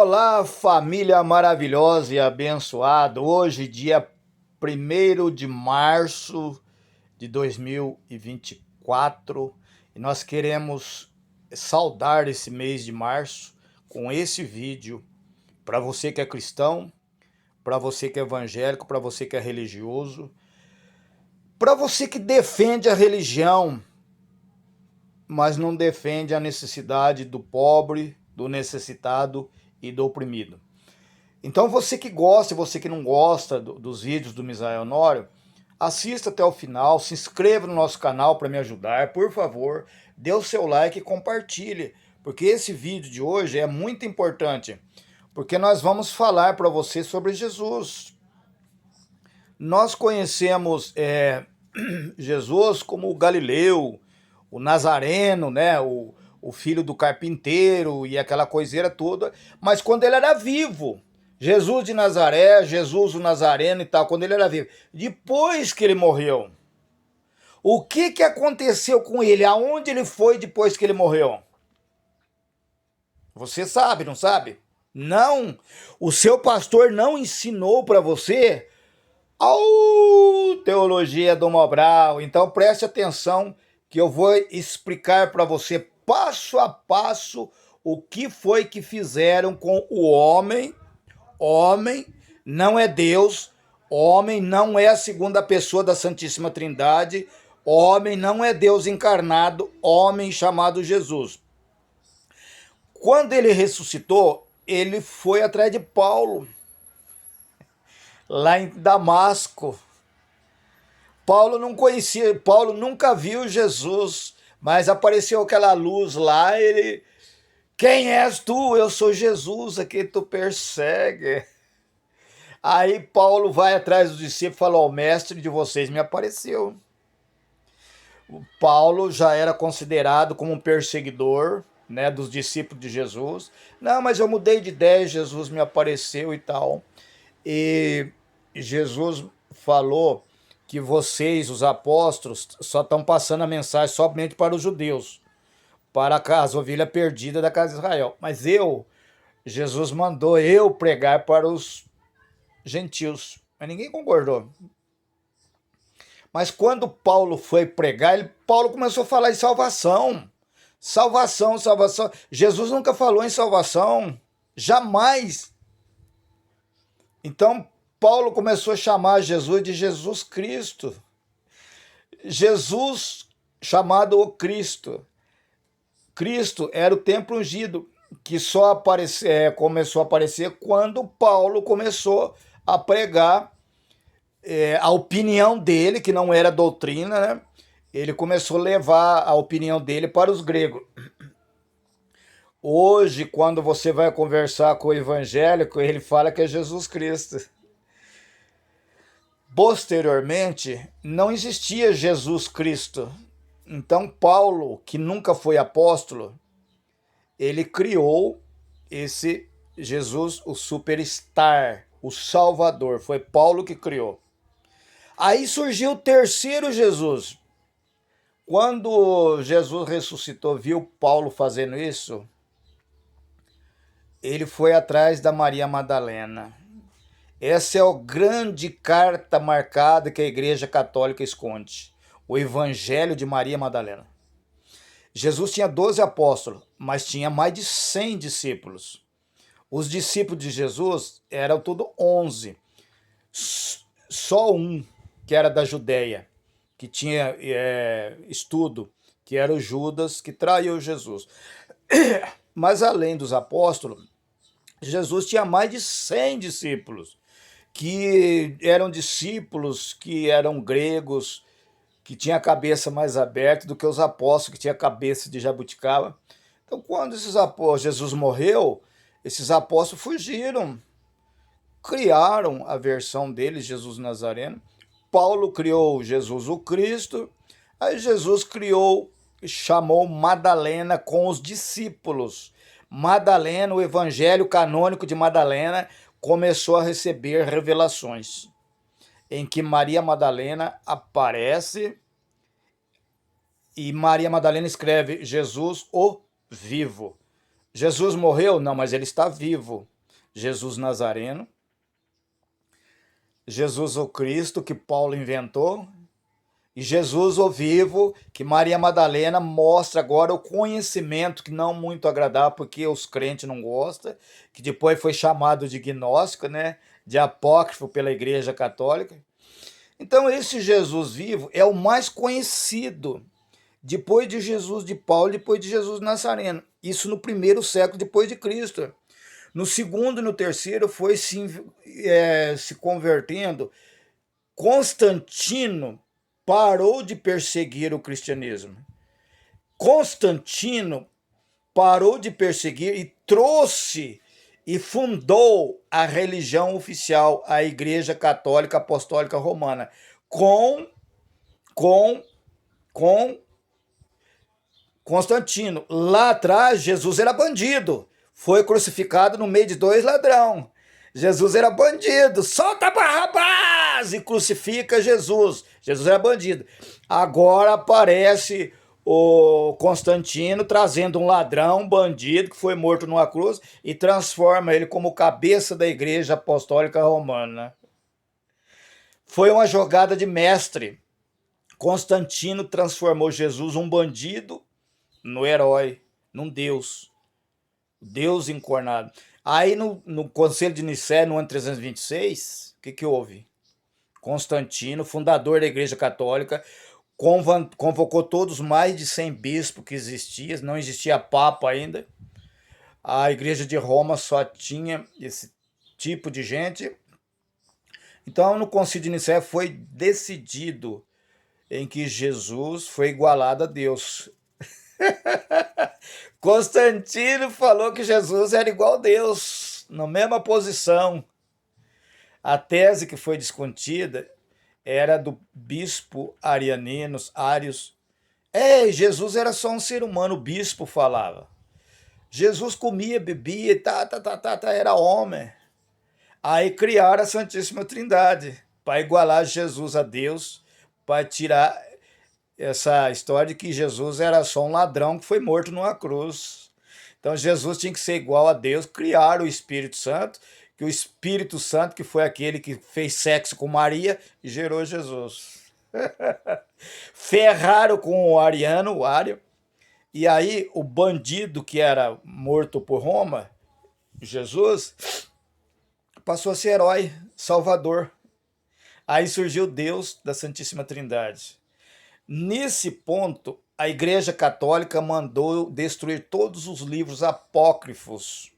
Olá, família maravilhosa e abençoada. Hoje, dia 1º de março de 2024, e nós queremos saudar esse mês de março com esse vídeo para você que é cristão, para você que é evangélico, para você que é religioso, para você que defende a religião, mas não defende a necessidade do pobre, do necessitado e do oprimido. Então você que gosta e você que não gosta dos vídeos do Misael Honório, assista até o final, se inscreva no nosso canal para me ajudar, por favor, dê o seu like e compartilhe, porque esse vídeo de hoje é muito importante, porque nós vamos falar para você sobre Jesus. Nós conhecemos Jesus como o Galileu, o Nazareno, né, o filho do carpinteiro e aquela coiseira toda, mas quando ele era vivo, Jesus de Nazaré, Jesus o Nazareno e tal, quando ele era vivo. Depois que ele morreu, o que aconteceu com ele? Aonde ele foi depois que ele morreu? Você sabe, não sabe? Não. O seu pastor não ensinou para você? Teologia do Mobral. Então preste atenção que eu vou explicar para você passo a passo o que foi que fizeram com o homem. Homem não é Deus, homem não é a segunda pessoa da Santíssima Trindade, homem não é Deus encarnado, homem chamado Jesus. Quando ele ressuscitou, ele foi atrás de Paulo, lá em Damasco. Paulo não conhecia, Paulo nunca viu Jesus, mas apareceu aquela luz lá, ele... Quem és tu? Eu sou Jesus, a quem tu persegue. Aí Paulo vai atrás dos discípulos e fala, o mestre de vocês me apareceu. O Paulo já era considerado como um perseguidor, né, dos discípulos de Jesus. Não, mas eu mudei de ideia, Jesus me apareceu e tal. E Jesus falou que vocês, os apóstolos, só estão passando a mensagem somente para os judeus, para as ovelhas perdidas da casa de Israel. Mas Jesus mandou eu pregar para os gentios, mas ninguém concordou. Mas quando Paulo foi pregar, Paulo começou a falar em salvação. Salvação, salvação. Jesus nunca falou em salvação, jamais. Então Paulo começou a chamar Jesus de Jesus Cristo. Jesus chamado o Cristo. Cristo era o templo ungido, que só começou a aparecer quando Paulo começou a pregar a opinião dele, que não era doutrina, né? Ele começou a levar a opinião dele para os gregos. Hoje, quando você vai conversar com o evangélico, ele fala que é Jesus Cristo. Posteriormente, não existia Jesus Cristo. Então, Paulo, que nunca foi apóstolo, ele criou esse Jesus, o superstar, o Salvador. Foi Paulo que criou. Aí surgiu o terceiro Jesus. Quando Jesus ressuscitou, viu Paulo fazendo isso, ele foi atrás da Maria Madalena. Essa é a grande carta marcada que a Igreja Católica esconde. O Evangelho de Maria Madalena. Jesus tinha 12 apóstolos, mas tinha mais de 100 discípulos. Os discípulos de Jesus eram tudo 11. Só um, que era da Judéia, que tinha estudo, que era o Judas, que traiu Jesus. Mas além dos apóstolos, Jesus tinha mais de 100 discípulos, que eram discípulos, que eram gregos, que tinha a cabeça mais aberta do que os apóstolos, que tinha a cabeça de jabuticaba. Então, quando Jesus morreu, esses apóstolos fugiram, criaram a versão deles, Jesus Nazareno. Paulo criou Jesus o Cristo, aí Jesus chamou Madalena com os discípulos. Madalena, o evangelho canônico de Madalena, começou a receber revelações, em que Maria Madalena aparece e Maria Madalena escreve Jesus o vivo. Jesus morreu? Não, mas ele está vivo. Jesus Nazareno, Jesus o Cristo que Paulo inventou, e Jesus o vivo, que Maria Madalena mostra agora o conhecimento que não muito agradável, porque os crentes não gostam, que depois foi chamado de gnóstico, né? De apócrifo pela Igreja Católica. Então esse Jesus vivo é o mais conhecido, depois de Jesus de Paulo, depois de Jesus Nazareno. Isso no primeiro século depois de Cristo. No segundo e no terceiro foi se convertendo. Constantino parou de perseguir o cristianismo. Constantino parou de perseguir e trouxe e fundou a religião oficial, a Igreja Católica Apostólica Romana, com com com Constantino. Lá atrás, Jesus era bandido. Foi crucificado no meio de dois ladrão. Jesus era bandido. Solta Barrabás! E crucifica Jesus. Jesus era bandido. Agora aparece o Constantino trazendo um ladrão, um bandido que foi morto numa cruz e transforma ele como cabeça da Igreja Apostólica Romana. Foi uma jogada de mestre. Constantino transformou Jesus, um bandido, no herói, num Deus, Deus encarnado. Aí no Conselho de Nicéia, no ano 326, o que houve? Constantino, fundador da Igreja Católica, convocou todos mais de 100 bispos que existiam, não existia Papa ainda. A Igreja de Roma só tinha esse tipo de gente. Então, no Concílio de Nicéia foi decidido em que Jesus foi igualado a Deus. Constantino falou que Jesus era igual a Deus, na mesma posição. A tese que foi discutida era do bispo Arianinos, Arius. Jesus era só um ser humano, o bispo falava. Jesus comia, bebia, era homem. Aí criaram a Santíssima Trindade para igualar Jesus a Deus, para tirar essa história de que Jesus era só um ladrão que foi morto numa cruz. Então Jesus tinha que ser igual a Deus, criar o Espírito Santo, que o Espírito Santo, que foi aquele que fez sexo com Maria e gerou Jesus. Ferraram com o Ariano, o Ário, e aí o bandido que era morto por Roma, Jesus, passou a ser herói, salvador. Aí surgiu Deus da Santíssima Trindade. Nesse ponto, a Igreja Católica mandou destruir todos os livros apócrifos.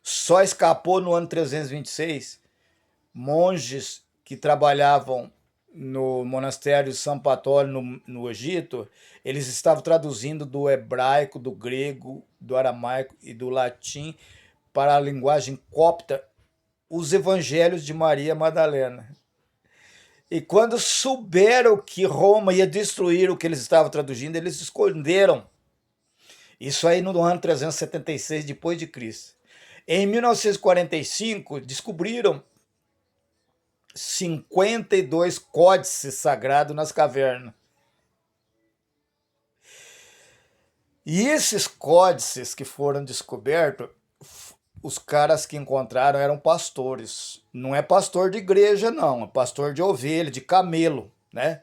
Só escapou no ano 326 monges que trabalhavam no monastério de São Patólio, no Egito. Eles estavam traduzindo do hebraico, do grego, do aramaico e do latim para a linguagem copta os evangelhos de Maria Madalena. E quando souberam que Roma ia destruir o que eles estavam traduzindo, eles esconderam. Isso aí no ano 376 depois de Cristo. Em 1945, descobriram 52 códices sagrados nas cavernas. E esses códices que foram descobertos, os caras que encontraram eram pastores. Não é pastor de igreja, não. É pastor de ovelha, de camelo, né?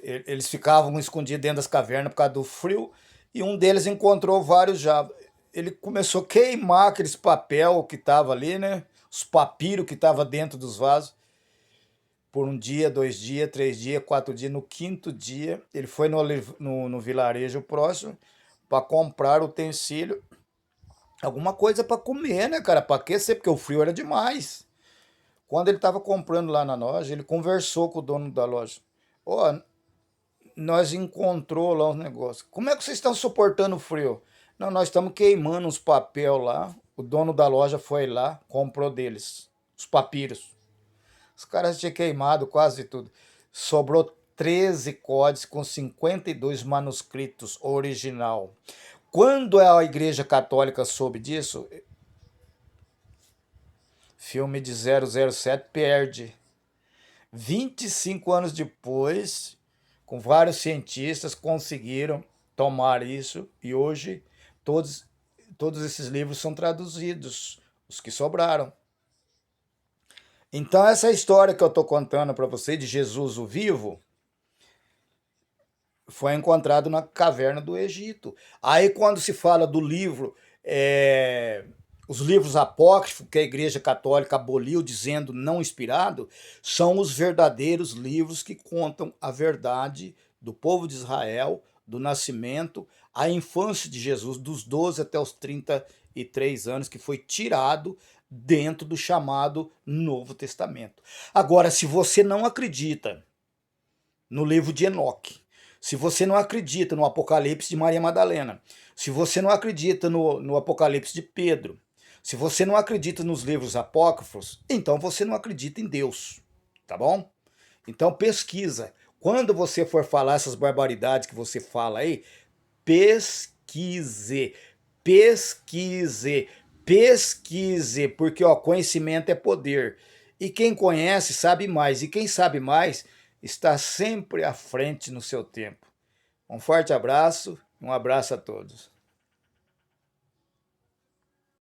Eles ficavam escondidos dentro das cavernas por causa do frio, e um deles encontrou vários já. Ele começou a queimar aqueles papel que estava ali, né? Os papiros que estavam dentro dos vasos. Por um dia, 2 dias, 3 dias, 4 dias. No quinto dia, ele foi no vilarejo próximo para comprar utensílio, alguma coisa para comer, né, cara? Para aquecer, porque o frio era demais. Quando ele estava comprando lá na loja, ele conversou com o dono da loja. Ó, nós encontrou lá os negócios. Como é que vocês estão suportando o frio? Não, nós estamos queimando uns papel lá. O dono da loja foi lá, comprou deles os papiros. Os caras tinham queimado quase tudo. Sobrou 13 códices com 52 manuscritos original. Quando a Igreja Católica soube disso, filme de 007 perde. 25 anos depois, com vários cientistas, conseguiram tomar isso e hoje Todos, todos esses livros são traduzidos, os que sobraram. Então, essa história que eu estou contando para você de Jesus o vivo foi encontrado na caverna do Egito. Aí, quando se fala do livro, os livros apócrifos que a Igreja Católica aboliu, dizendo não inspirado, são os verdadeiros livros que contam a verdade do povo de Israel, do nascimento, a infância de Jesus, dos 12 até os 33 anos, que foi tirado dentro do chamado Novo Testamento. Agora, se você não acredita no livro de Enoque, se você não acredita no Apocalipse de Maria Madalena, se você não acredita no Apocalipse de Pedro, se você não acredita nos livros apócrifos, então você não acredita em Deus, tá bom? Então pesquisa. Quando você for falar essas barbaridades que você fala aí, pesquise, pesquise, pesquise, porque ó, conhecimento é poder. E quem conhece sabe mais, e quem sabe mais está sempre à frente no seu tempo. Um forte abraço, um abraço a todos.